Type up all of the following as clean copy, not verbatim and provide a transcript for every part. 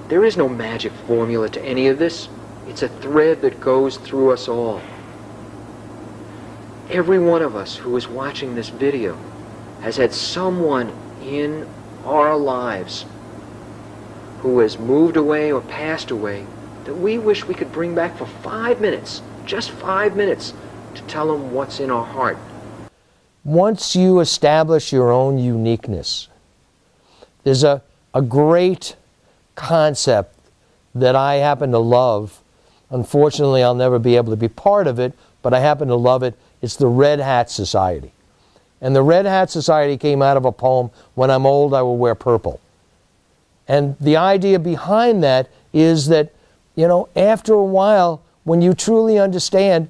There is no magic formula to any of this. It's a thread that goes through us all. Every one of us who is watching this video has had someone in our lives who has moved away or passed away that we wish we could bring back for 5 minutes, just 5 minutes, to tell them what's in our heart. Once you establish your own uniqueness, there's a great concept that I happen to love. Unfortunately, I'll never be able to be part of it, but I happen to love it. It's the Red Hat Society. And the Red Hat Society came out of a poem, "When I'm old, I will wear purple." And the idea behind that is that, after a while, when you truly understand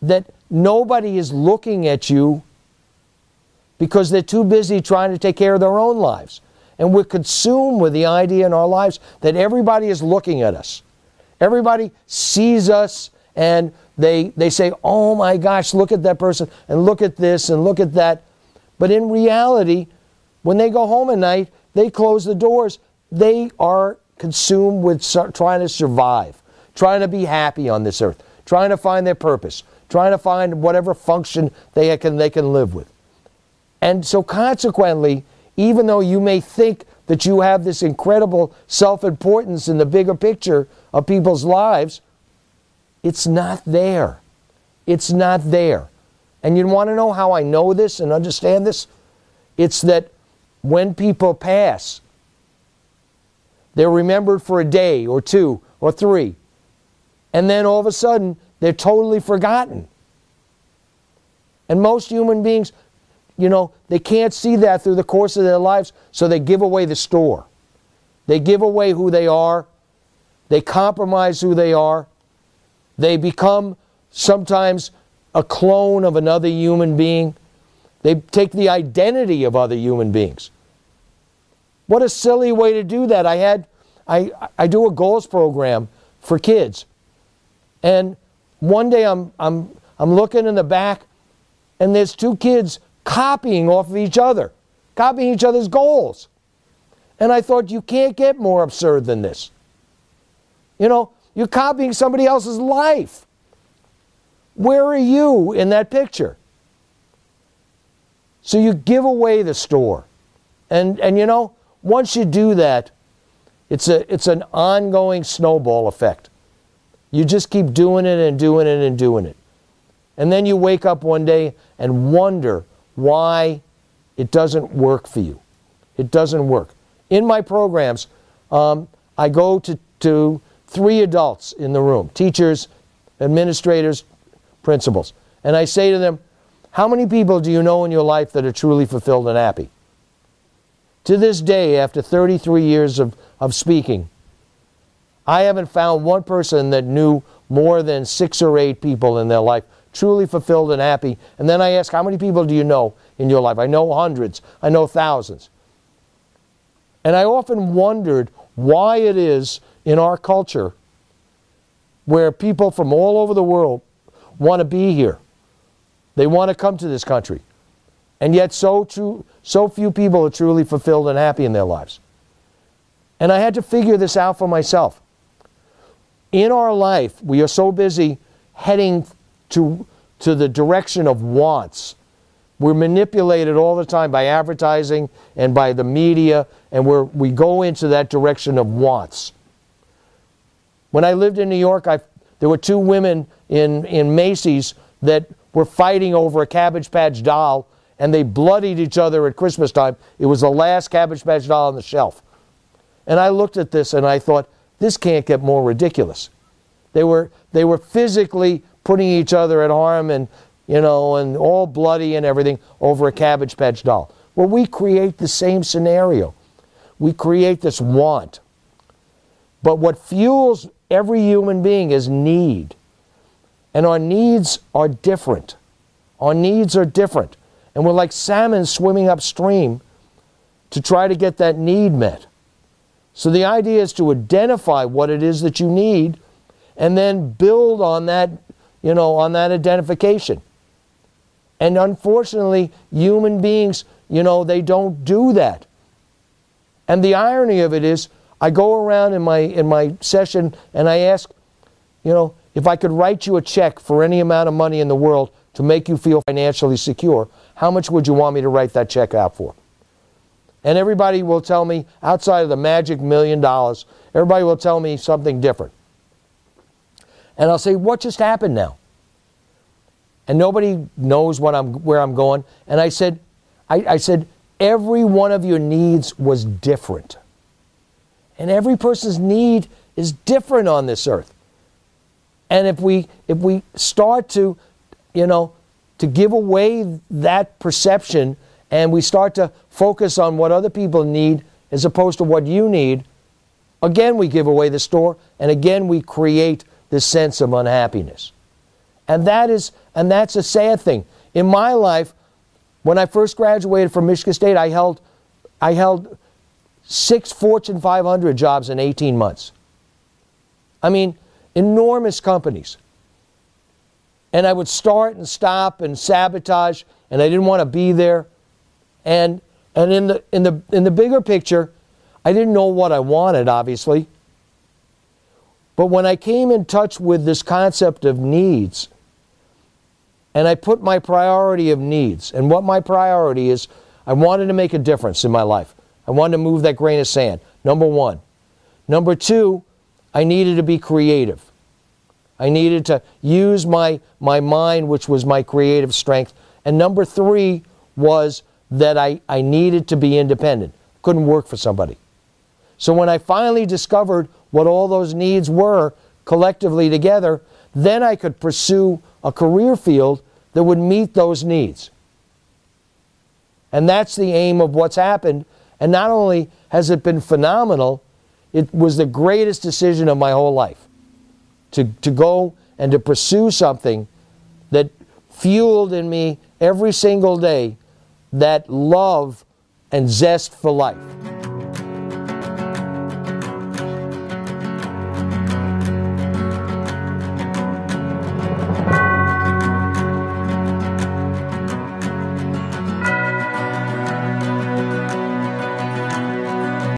that nobody is looking at you because they're too busy trying to take care of their own lives. And we're consumed with the idea in our lives that everybody is looking at us. Everybody sees us and they say, "Oh my gosh, look at that person, and look at this, and look at that." But in reality, when they go home at night, they close the doors. They are consumed with trying to survive, trying to be happy on this earth, trying to find their purpose, trying to find whatever function they can live with. And so consequently, even though you may think that you have this incredible self-importance in the bigger picture of people's lives, it's not there. It's not there. And you want to know how I know this and understand this? It's that when people pass, they're remembered for a day or 2 or 3. And then all of a sudden, they're totally forgotten. And most human beings, they can't see that through the course of their lives, so they give away the store. They give away who they are. They compromise who they are. They become sometimes a clone of another human being. They take the identity of other human beings. What a silly way to do that. I do a goals program for kids. And one day I'm looking in the back, and there's 2 kids copying off of each other, copying each other's goals. And I thought, you can't get more absurd than this. You're copying somebody else's life. Where are you in that picture? So you give away the store. And once you do that, it's an ongoing snowball effect. You just keep doing it and doing it and doing it. And then you wake up one day and wonder why it doesn't work for you. It doesn't work. In my programs, I go to 3 adults in the room, teachers, administrators, principals. And I say to them, how many people do you know in your life that are truly fulfilled and happy? To this day, after 33 years of speaking, I haven't found one person that knew more than 6 or 8 people in their life truly fulfilled and happy. And then I ask, how many people do you know in your life? I know hundreds. I know thousands. And I often wondered why it is in our culture where people from all over the world want to be here. They want to come to this country. And yet so few people are truly fulfilled and happy in their lives. And I had to figure this out for myself. In our life, we are so busy heading to the direction of wants. We're manipulated all the time by advertising and by the media, and we go into that direction of wants. When I lived in New York, there were 2 women in Macy's that were fighting over a Cabbage Patch doll, and they bloodied each other at Christmas time. It was the last Cabbage Patch doll on the shelf. And I looked at this and I thought, this can't get more ridiculous. They were physically putting each other at harm and all bloody and everything over a Cabbage Patch doll. Well, we create the same scenario. We create this want. But what fuels every human being is need. And our needs are different. Our needs are different. And we're like salmon swimming upstream to try to get that need met. So the idea is to identify what it is that you need and then build on that, on that identification. And unfortunately, human beings, they don't do that. And the irony of it is, I go around in my session and I ask, if I could write you a check for any amount of money in the world to make you feel financially secure, how much would you want me to write that check out for? And everybody will tell me, outside of the magic $1 million, everybody will tell me something different. And I'll say, what just happened now? And nobody knows where I'm going. And I said, every one of your needs was different. And every person's need is different on this earth. And if we start to give away that perception, and we start to focus on what other people need as opposed to what you need, again we give away the store, and again we create this sense of unhappiness. And that's a sad thing. In my life, when I first graduated from Michigan State, I held 6 Fortune 500 jobs in 18 months. I mean, enormous companies. And I would start and stop and sabotage, and I didn't want to be there. And in the bigger picture, I didn't know what I wanted, obviously. But when I came in touch with this concept of needs, and I put my priority of needs, and what my priority is, I wanted to make a difference in my life. I wanted to move that grain of sand, number one. Number two, I needed to be creative. I needed to use my mind, which was my creative strength. And number three was that I needed to be independent. Couldn't work for somebody. So when I finally discovered what all those needs were collectively together, then I could pursue a career field that would meet those needs. And that's the aim of what's happened. And not only has it been phenomenal, it was the greatest decision of my whole life. To go and to pursue something that fueled in me every single day that love and zest for life.